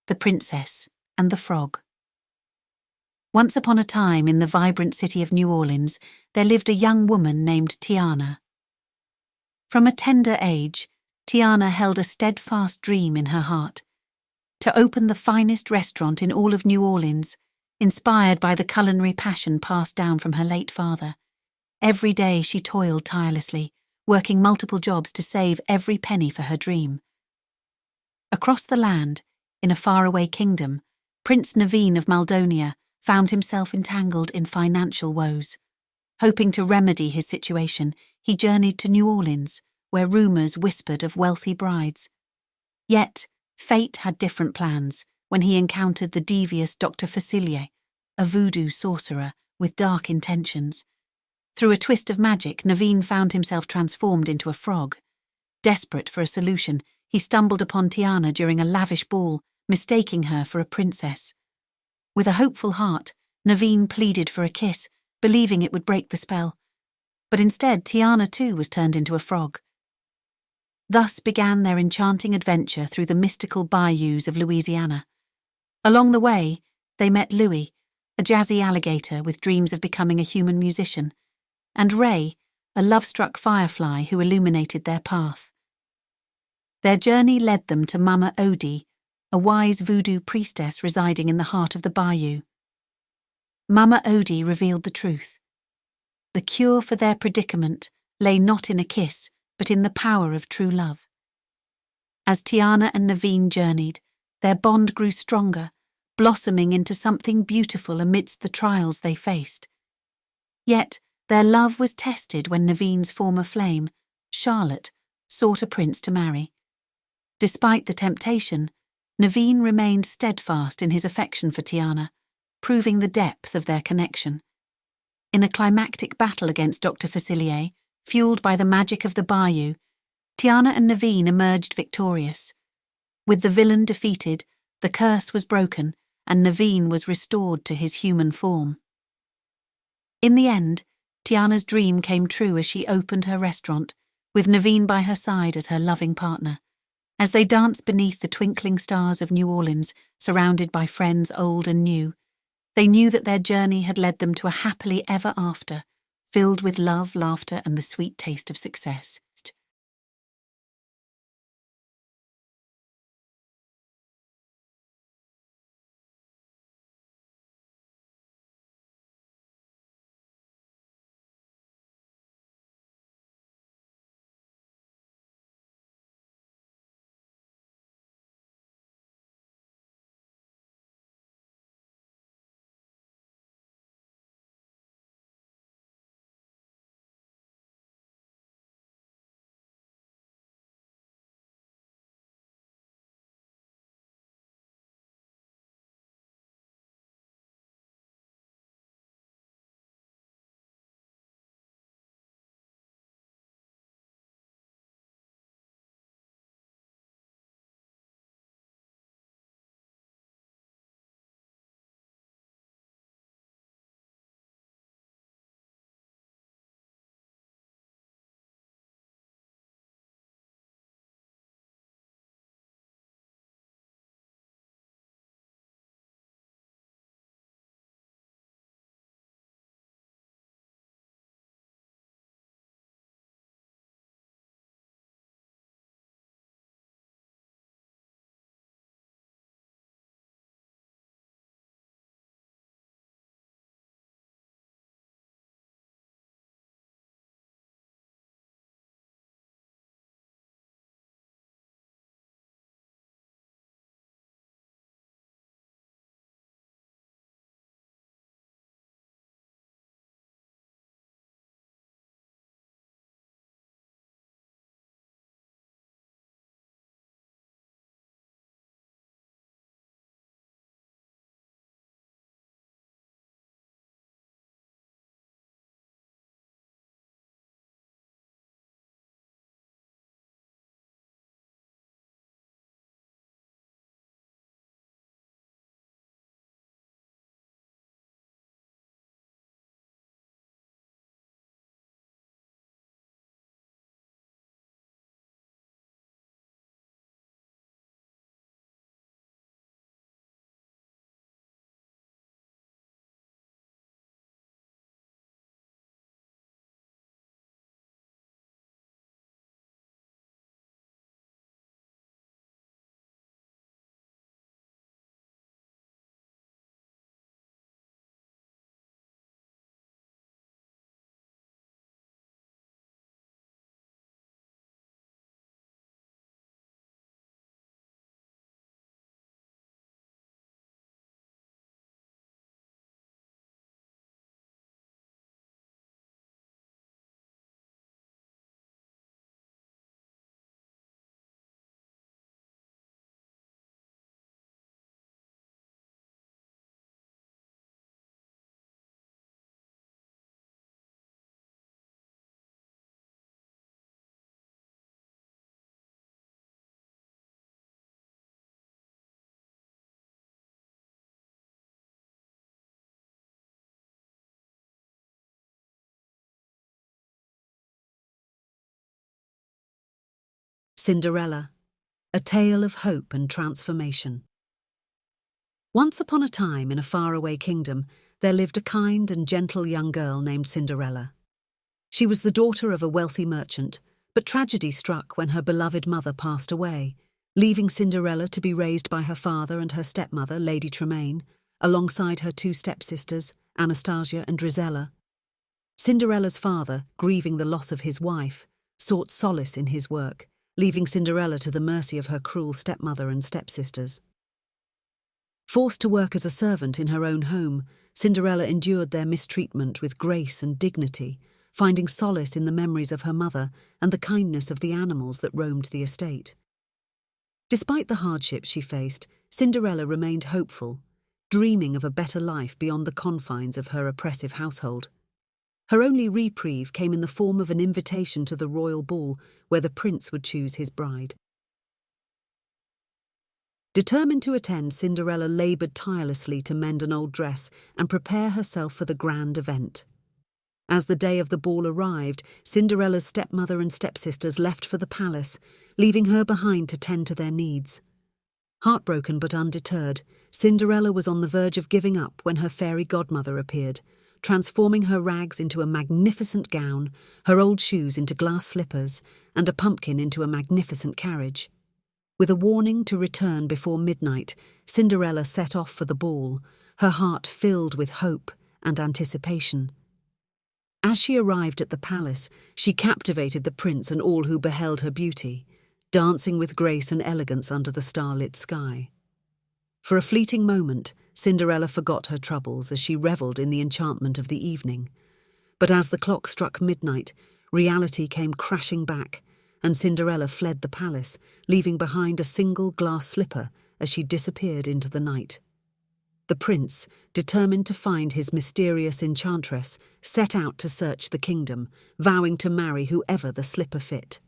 the Princess, and the Frog. Once upon a time, in the vibrant city of New Orleans, there lived a young woman named Tiana. From a tender age, Tiana held a steadfast dream in her heart: to open the finest restaurant in all of New Orleans, inspired by the culinary passion passed down from her late father. Every day she toiled tirelessly, working multiple jobs to save every penny for her dream. Across the land, in a faraway kingdom, Prince Naveen of Maldonia found himself entangled in financial woes. Hoping to remedy his situation, he journeyed to New Orleans, where rumours whispered of wealthy brides. Yet, fate had different plans when he encountered the devious Dr. Facilier, a voodoo sorcerer with dark intentions. Through a twist of magic, Naveen found himself transformed into a frog. Desperate for a solution, he stumbled upon Tiana during a lavish ball, mistaking her for a princess. With a hopeful heart, Naveen pleaded for a kiss, believing it would break the spell. But instead, Tiana too was turned into a frog. Thus began their enchanting adventure through the mystical bayous of Louisiana. Along the way, they met Louis, a jazzy alligator with dreams of becoming a human musician, and Ray, a love-struck firefly who illuminated their path. Their journey led them to Mama Odie, a wise voodoo priestess residing in the heart of the bayou. Mama Odie revealed the truth. The cure for their predicament lay not in a kiss, but in the power of true love. As Tiana and Naveen journeyed, their bond grew stronger, blossoming into something beautiful amidst the trials they faced. Yet, their love was tested when Naveen's former flame, Charlotte, sought a prince to marry. Despite the temptation, Naveen remained steadfast in his affection for Tiana, proving the depth of their connection. In a climactic battle against Dr. Facilier, fueled by the magic of the bayou, Tiana and Naveen emerged victorious. With the villain defeated, the curse was broken, and Naveen was restored to his human form. In the end, Tiana's dream came true as she opened her restaurant, with Naveen by her side as her loving partner. As they danced beneath the twinkling stars of New Orleans, surrounded by friends old and new, they knew that their journey had led them to a happily ever after, filled with love, laughter, and the sweet taste of success. Cinderella, a tale of hope and transformation. Once upon a time in a faraway kingdom, there lived a kind and gentle young girl named Cinderella. She was the daughter of a wealthy merchant, but tragedy struck when her beloved mother passed away, leaving Cinderella to be raised by her father and her stepmother, Lady Tremaine, alongside her two stepsisters, Anastasia and Drizella. Cinderella's father, grieving the loss of his wife, sought solace in his work, leaving Cinderella to the mercy of her cruel stepmother and stepsisters. Forced to work as a servant in her own home, Cinderella endured their mistreatment with grace and dignity, finding solace in the memories of her mother and the kindness of the animals that roamed the estate. Despite the hardships she faced, Cinderella remained hopeful, dreaming of a better life beyond the confines of her oppressive household. Her only reprieve came in the form of an invitation to the royal ball where the prince would choose his bride. Determined to attend, Cinderella laboured tirelessly to mend an old dress and prepare herself for the grand event. As the day of the ball arrived, Cinderella's stepmother and stepsisters left for the palace, leaving her behind to tend to their needs. Heartbroken but undeterred, Cinderella was on the verge of giving up when her fairy godmother appeared, transforming her rags into a magnificent gown, her old shoes into glass slippers, and a pumpkin into a magnificent carriage. With a warning to return before midnight, Cinderella set off for the ball, her heart filled with hope and anticipation. As she arrived at the palace, she captivated the prince and all who beheld her beauty, dancing with grace and elegance under the starlit sky. For a fleeting moment, Cinderella forgot her troubles as she revelled in the enchantment of the evening. But as the clock struck midnight, reality came crashing back, and Cinderella fled the palace, leaving behind a single glass slipper as she disappeared into the night. The prince, determined to find his mysterious enchantress, set out to search the kingdom, vowing to marry whoever the slipper fit.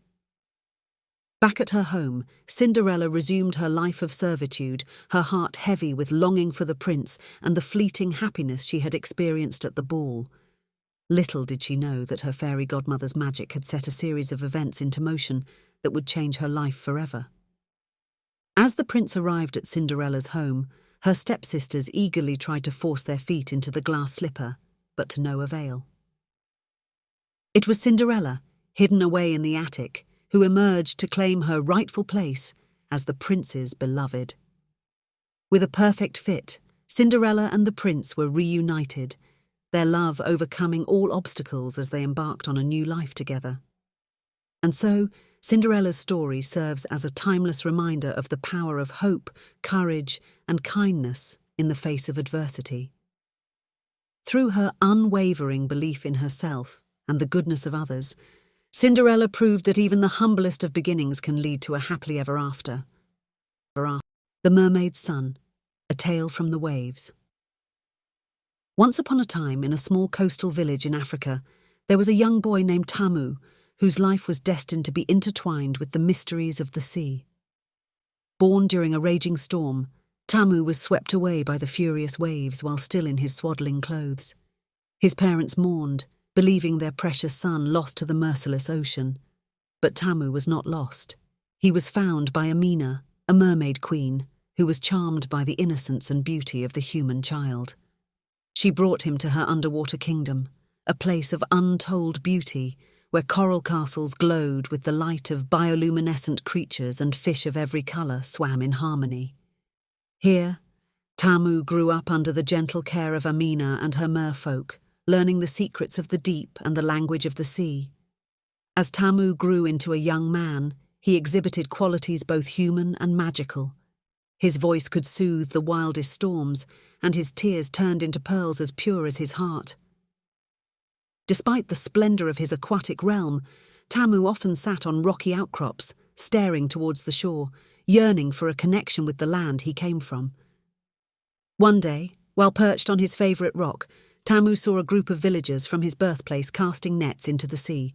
Back at her home, Cinderella resumed her life of servitude, her heart heavy with longing for the prince and the fleeting happiness she had experienced at the ball. Little did she know that her fairy godmother's magic had set a series of events into motion that would change her life forever. As the prince arrived at Cinderella's home, her stepsisters eagerly tried to force their feet into the glass slipper, but to no avail. It was Cinderella, hidden away in the attic, who emerged to claim her rightful place as the prince's beloved. With a perfect fit, Cinderella and the prince were reunited, their love overcoming all obstacles as they embarked on a new life together. And so, Cinderella's story serves as a timeless reminder of the power of hope, courage, and kindness in the face of adversity. Through her unwavering belief in herself and the goodness of others, Cinderella proved that even the humblest of beginnings can lead to a happily ever after. The Mermaid's Son, a tale from the waves. Once upon a time, in a small coastal village in Africa, there was a young boy named Tamu, whose life was destined to be intertwined with the mysteries of the sea. Born during a raging storm, Tamu was swept away by the furious waves while still in his swaddling clothes. His parents mourned, believing their precious son lost to the merciless ocean. But Tamu was not lost. He was found by Amina, a mermaid queen, who was charmed by the innocence and beauty of the human child. She brought him to her underwater kingdom, a place of untold beauty, where coral castles glowed with the light of bioluminescent creatures and fish of every colour swam in harmony. Here, Tamu grew up under the gentle care of Amina and her merfolk, learning the secrets of the deep and the language of the sea. As Tamu grew into a young man, he exhibited qualities both human and magical. His voice could soothe the wildest storms, and his tears turned into pearls as pure as his heart. Despite the splendour of his aquatic realm, Tamu often sat on rocky outcrops, staring towards the shore, yearning for a connection with the land he came from. One day, while perched on his favourite rock, Tamu saw a group of villagers from his birthplace casting nets into the sea.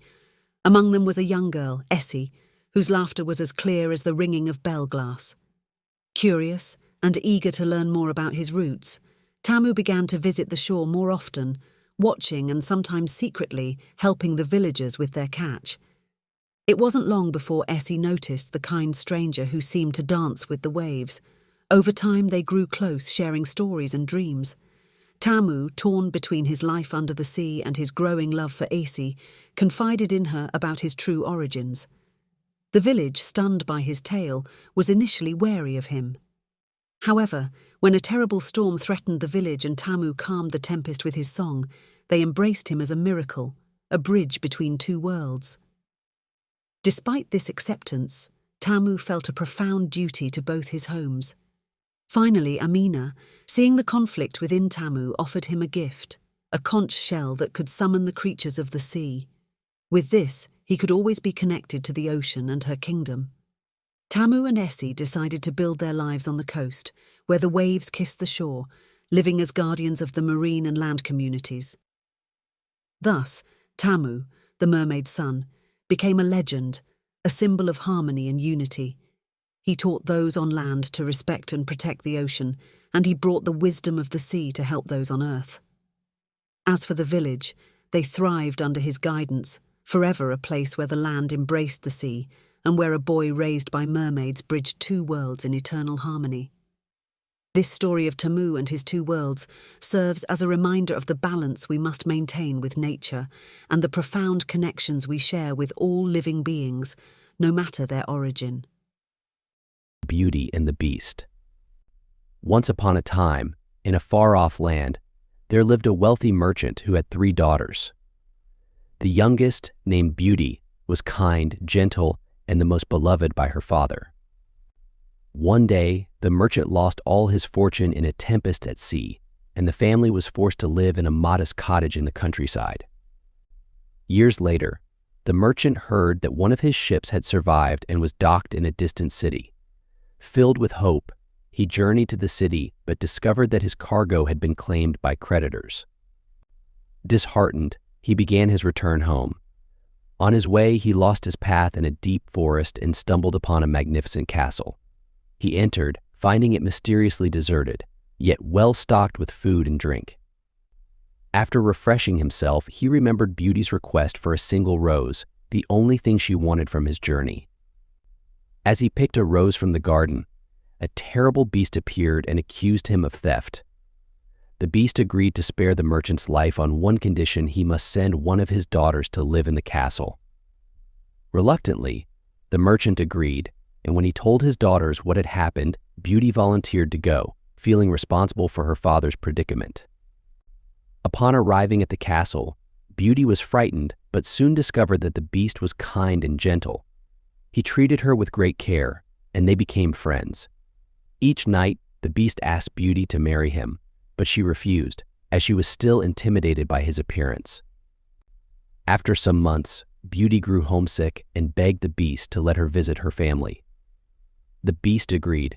Among them was a young girl, Essie, whose laughter was as clear as the ringing of bell glass. Curious and eager to learn more about his roots, Tamu began to visit the shore more often, watching and sometimes secretly helping the villagers with their catch. It wasn't long before Essie noticed the kind stranger who seemed to dance with the waves. Over time, they grew close, sharing stories and dreams. Tamu, torn between his life under the sea and his growing love for Essie, confided in her about his true origins. The village, stunned by his tale, was initially wary of him. However, when a terrible storm threatened the village and Tamu calmed the tempest with his song, they embraced him as a miracle, a bridge between two worlds. Despite this acceptance, Tamu felt a profound duty to both his homes. Finally, Amina, seeing the conflict within Tamu, offered him a gift, a conch shell that could summon the creatures of the sea. With this, he could always be connected to the ocean and her kingdom. Tamu and Essie decided to build their lives on the coast, where the waves kissed the shore, living as guardians of the marine and land communities. Thus, Tamu, the mermaid's son, became a legend, a symbol of harmony and unity. He taught those on land to respect and protect the ocean, and he brought the wisdom of the sea to help those on earth. As for the village, they thrived under his guidance, forever a place where the land embraced the sea, and where a boy raised by mermaids bridged two worlds in eternal harmony. This story of Tamu and his two worlds serves as a reminder of the balance we must maintain with nature and the profound connections we share with all living beings, no matter their origin. Beauty and the Beast. Once upon a time, in a far-off land, there lived a wealthy merchant who had 3 daughters. The youngest, named Beauty, was kind, gentle, and the most beloved by her father. One day, the merchant lost all his fortune in a tempest at sea, and the family was forced to live in a modest cottage in the countryside. Years later, the merchant heard that one of his ships had survived and was docked in a distant city. Filled with hope, he journeyed to the city but discovered that his cargo had been claimed by creditors. Disheartened, he began his return home. On his way, he lost his path in a deep forest and stumbled upon a magnificent castle. He entered, finding it mysteriously deserted, yet well stocked with food and drink. After refreshing himself, he remembered Beauty's request for a single rose, the only thing she wanted from his journey. As he picked a rose from the garden, a terrible beast appeared and accused him of theft. The beast agreed to spare the merchant's life on one condition: he must send one of his daughters to live in the castle. Reluctantly, the merchant agreed, and when he told his daughters what had happened, Beauty volunteered to go, feeling responsible for her father's predicament. Upon arriving at the castle, Beauty was frightened but soon discovered that the beast was kind and gentle. He treated her with great care, and they became friends. Each night, the beast asked Beauty to marry him, but she refused, as she was still intimidated by his appearance. After some months, Beauty grew homesick and begged the beast to let her visit her family. The beast agreed,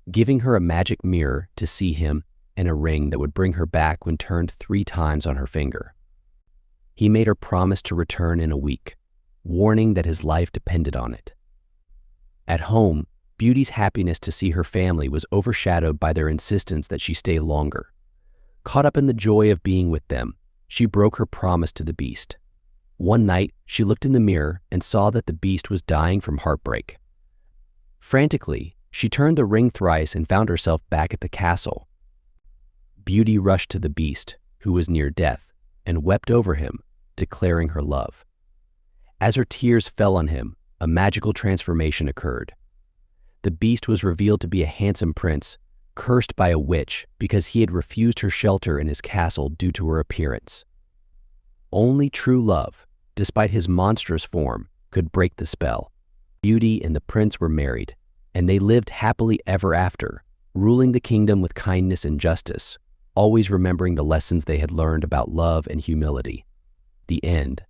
giving her a magic mirror to see him and a ring that would bring her back when turned 3 times on her finger. He made her promise to return in a week, warning that his life depended on it. At home, Beauty's happiness to see her family was overshadowed by their insistence that she stay longer. Caught up in the joy of being with them, she broke her promise to the beast. One night, she looked in the mirror and saw that the beast was dying from heartbreak. Frantically, she turned the ring thrice and found herself back at the castle. Beauty rushed to the beast, who was near death, and wept over him, declaring her love. As her tears fell on him, a magical transformation occurred. The beast was revealed to be a handsome prince, cursed by a witch because he had refused her shelter in his castle due to her appearance. Only true love, despite his monstrous form, could break the spell. Beauty and the prince were married, and they lived happily ever after, ruling the kingdom with kindness and justice, always remembering the lessons they had learned about love and humility. The end.